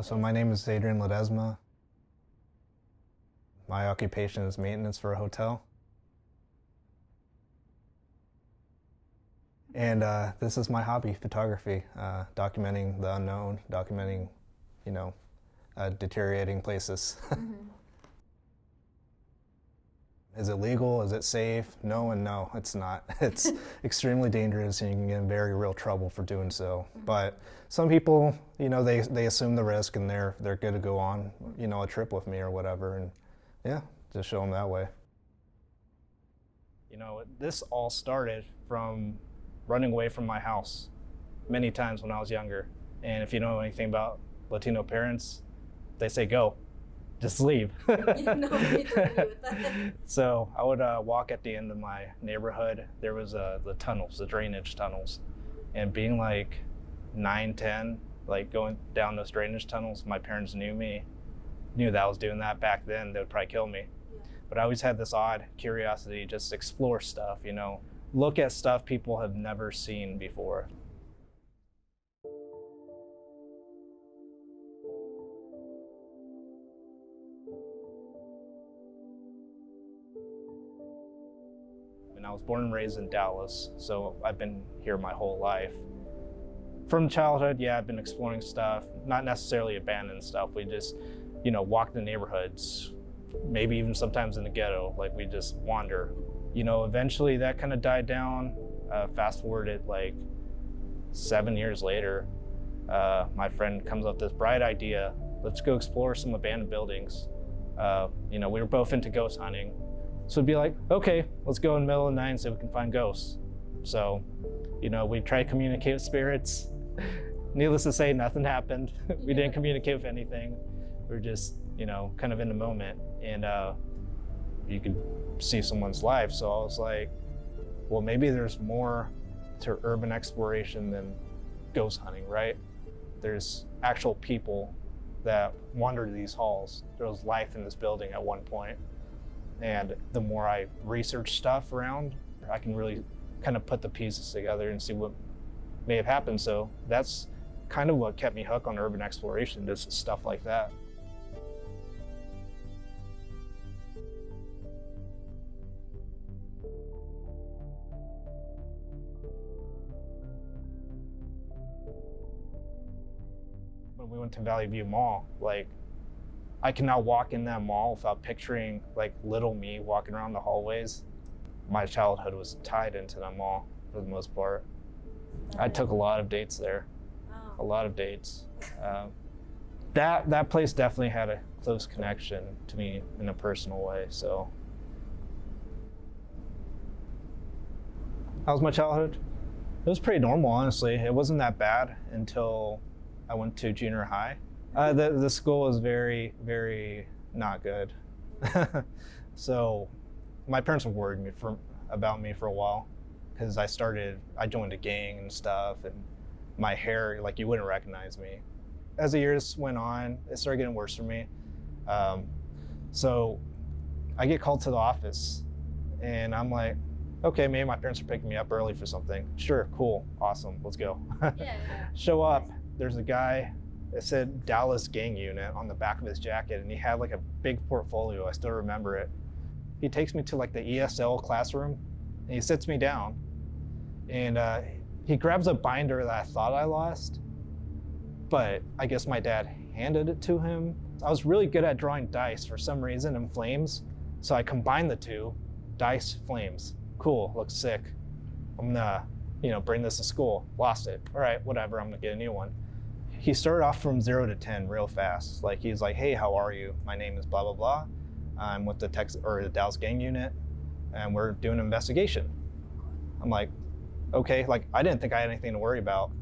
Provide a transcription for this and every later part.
So my name is Adrian Ledesma. My occupation is maintenance for a hotel. And this is my hobby, photography, documenting the unknown, documenting, you know, deteriorating places. Is it legal? Is it safe? No and no, it's not. It's extremely dangerous and you can get in very real trouble for doing so. But some people, they assume the risk and they're good to go on, a trip with me or whatever. And yeah, just show them that way. This all started from running away from my house many times when I was younger. And if you know anything about Latino parents, they say go. Just leave. So I would walk at the end of my neighborhood. There was the tunnels, the drainage tunnels. And being like 9, 10, like going down those drainage tunnels, my parents knew that I was doing that back then. They would probably kill me. Yeah. But I always had this odd curiosity, just explore stuff, look at stuff people have never seen before. I was born and raised in Dallas, so I've been here my whole life. From childhood, yeah, I've been exploring stuff, not necessarily abandoned stuff. We just, walk the neighborhoods, maybe even sometimes in the ghetto, like we just wander. Eventually that kind of died down. Fast forwarded like 7 years later, my friend comes up with this bright idea. Let's go explore some abandoned buildings. We were both into ghost hunting. So it'd be like, okay, let's go in the middle of the night and see if we can find ghosts. So, we tried to communicate with spirits. Needless to say, nothing happened. We didn't communicate with anything. We were just, kind of in the moment. And you could see someone's life. So I was like, well, maybe there's more to urban exploration than ghost hunting, right? There's actual people that wander these halls. There was life in this building at one point. And the more I research stuff around, I can really kind of put the pieces together and see what may have happened. So that's kind of what kept me hooked on urban exploration, just stuff like that. When we went to Valley View Mall, I can now walk in that mall without picturing little me walking around the hallways. My childhood was tied into that mall for the most part. I took a lot of dates there, a lot of dates. That place definitely had a close connection to me in a personal way. So, how was my childhood? It was pretty normal, honestly. It wasn't that bad until I went to junior high. The school was very, very not good. So my parents were worried about me for a while because I joined a gang and stuff, and my hair, you wouldn't recognize me. As the years went on, it started getting worse for me. So I get called to the office and I'm like, okay, maybe my parents are picking me up early for something. Sure, cool, awesome, let's go. Yeah. Show up, there's a guy. It said Dallas Gang Unit on the back of his jacket, and he had a big portfolio. I still remember it. He takes me to the ESL classroom, and he sits me down, and he grabs a binder that I thought I lost, but I guess my dad handed it to him. I was really good at drawing dice for some reason and flames, so I combined the two, dice, flames. Cool, looks sick. I'm gonna, bring this to school. Lost it. All right, whatever, I'm gonna get a new one. He started off from 0 to 10 real fast. He's like, hey, how are you? My name is blah, blah, blah. I'm with the Dallas Gang Unit, and we're doing an investigation. I'm like, okay, I didn't think I had anything to worry about.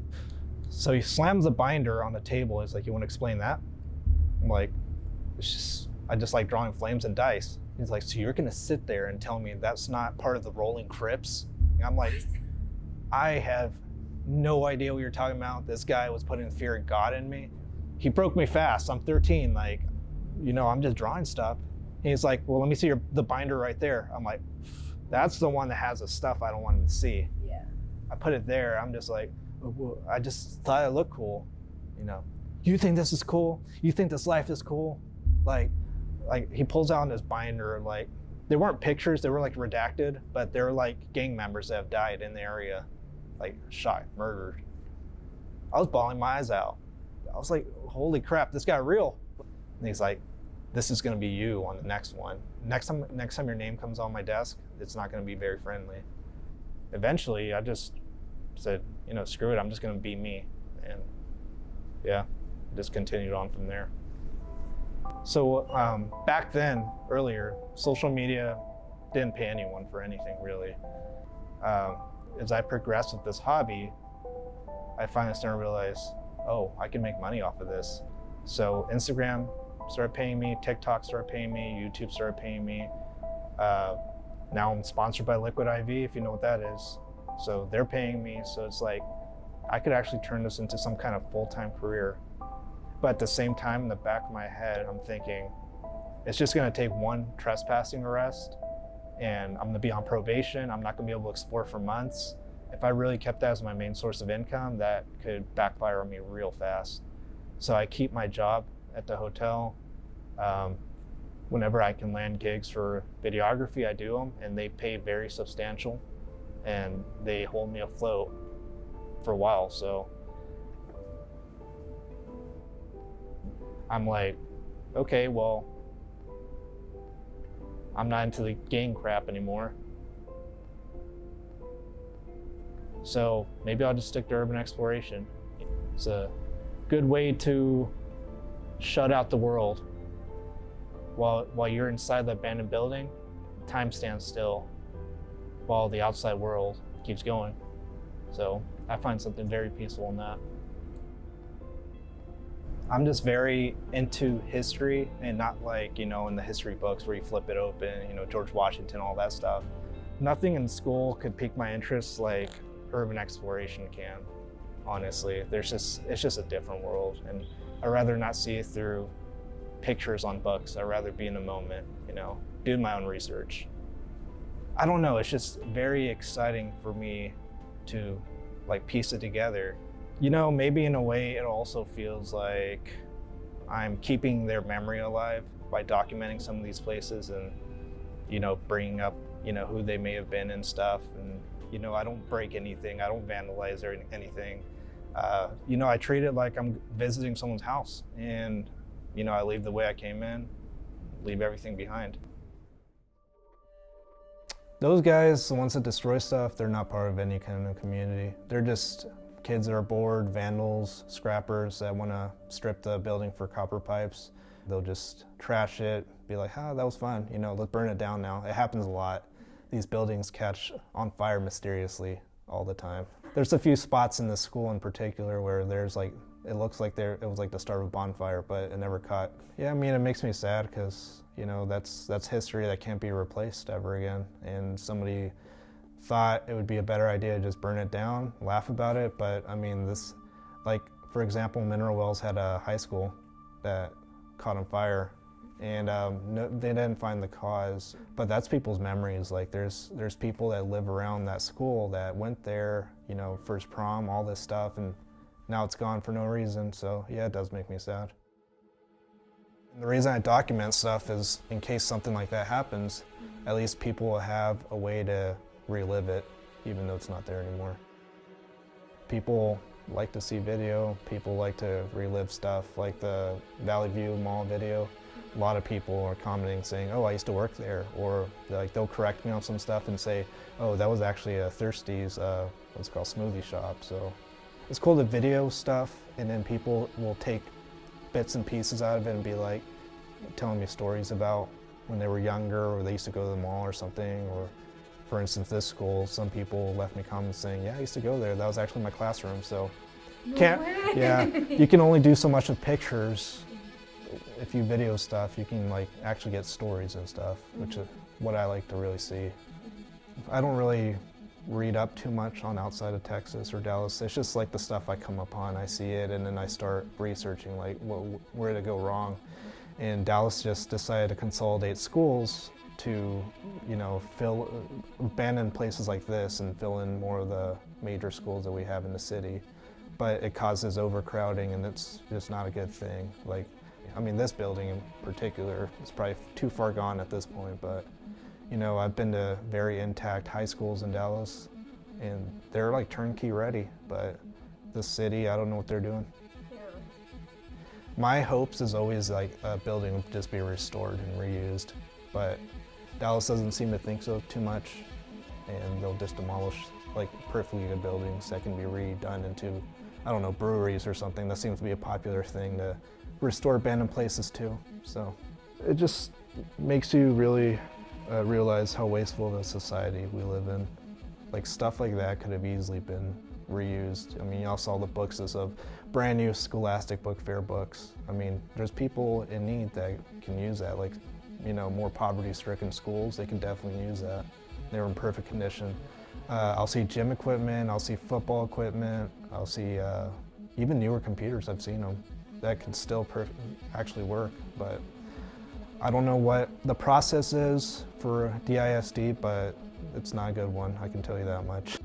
So he slams the binder on the table. He's like, you want to explain that? I'm like, I just like drawing flames and dice. He's like, so you're gonna sit there and tell me that's not part of the rolling crypts? And I'm like, I have no idea what you're talking about. This guy was putting the fear of God in me. He broke me fast. I'm 13, I'm just drawing stuff. And he's like, well, let me see the binder right there. I'm like, that's the one that has the stuff I don't want him to see. Yeah. I put it there. I'm just like, I just thought it looked cool. you think this is cool? You think this life is cool? Like he pulls out in his binder, like, they weren't pictures, they were like redacted, but they were like gang members that have died in the area, like shot, murdered. I was bawling my eyes out. I was like, holy crap, this got real. And he's like, this is gonna be you on the next one. Next time your name comes on my desk, it's not gonna be very friendly. Eventually, I just said, screw it, I'm just gonna be me. And yeah, just continued on from there. So back then, earlier, social media didn't pay anyone for anything really. As I progressed with this hobby, I finally started to realize, oh, I can make money off of this. So Instagram started paying me, TikTok started paying me, YouTube started paying me. Now I'm sponsored by Liquid IV, if you know what that is. So they're paying me, so it's like, I could actually turn this into some kind of full-time career. But at the same time, in the back of my head, I'm thinking, it's just gonna take one trespassing arrest, and I'm gonna be on probation, I'm not gonna be able to explore for months. If I really kept that as my main source of income, that could backfire on me real fast. So I keep my job at the hotel. Whenever I can land gigs for videography, I do them, and they pay very substantial, and they hold me afloat for a while. So I'm like, okay, well, I'm not into the gang crap anymore. So maybe I'll just stick to urban exploration. It's a good way to shut out the world. While you're inside the abandoned building, time stands still while the outside world keeps going. So I find something very peaceful in that. I'm just very into history, and not like, in the history books where you flip it open, George Washington, all that stuff. Nothing in school could pique my interest like urban exploration can, honestly. It's just a different world, and I'd rather not see it through pictures on books. I'd rather be in the moment, doing my own research. I don't know, it's just very exciting for me to piece it together. Maybe in a way it also feels like I'm keeping their memory alive by documenting some of these places and, bringing up, who they may have been and stuff. And, I don't break anything, I don't vandalize or anything. I treat it like I'm visiting someone's house, and, I leave the way I came in, leave everything behind. Those guys, the ones that destroy stuff, they're not part of any kind of community. They're just kids that are bored, vandals, scrappers that want to strip the building for copper pipes. They'll just trash it, be like, that was fun, let's burn it down now. It happens a lot. These buildings catch on fire mysteriously all the time. There's a few spots in the school in particular where there's it looks like it was like the start of a bonfire, but it never caught. Yeah, it makes me sad because, that's history that can't be replaced ever again. And somebody thought it would be a better idea to just burn it down, laugh about it, but for example, Mineral Wells had a high school that caught on fire, and they didn't find the cause, but that's people's memories. There's people that live around that school that went there, first prom, all this stuff, and now it's gone for no reason. So yeah, it does make me sad. And the reason I document stuff is in case something like that happens, at least people will have a way to relive it, even though it's not there anymore. People like to see video, people like to relive stuff, like the Valley View Mall video. A lot of people are commenting saying, oh, I used to work there, or they'll correct me on some stuff and say, oh, that was actually a Thirsty's, what's called smoothie shop. So it's cool to video stuff, and then people will take bits and pieces out of it and be telling me stories about when they were younger, or they used to go to the mall or something. Or for instance, this school, some people left me comments saying, yeah, I used to go there. That was actually my classroom. So you can only do so much with pictures. If you video stuff, you can actually get stories and stuff, which is what I like to really see. I don't really read up too much on outside of Texas or Dallas. It's just the stuff I come upon, I see it, and then I start researching where did it go wrong. And Dallas just decided to consolidate schools to, abandon places like this and fill in more of the major schools that we have in the city. but it causes overcrowding, and it's just not a good thing. Like, I mean, this building in particular is probably too far gone at this point, but you know, I've been to very intact high schools in Dallas, and they're like turnkey ready, but the city, I don't know what they're doing. Yeah. My hopes is always like a building would just be restored and reused, but Dallas doesn't seem to think so too much, and they'll just demolish like perfectly good buildings that can be redone into, I don't know, breweries or something. That seems to be a popular thing to restore abandoned places too. So it just makes you really realize how wasteful of a society we live in. Like, stuff like that could have easily been reused. I mean, you all saw the books as of brand new Scholastic Book Fair books. I mean, there's people in need that can use that. Like, you know, more poverty-stricken schools, they can definitely use that. They were in perfect condition. I'll see gym equipment, I'll see football equipment, I'll see even newer computers, I've seen them, that can still actually work. But I don't know what the process is for DISD, but it's not a good one, I can tell you that much.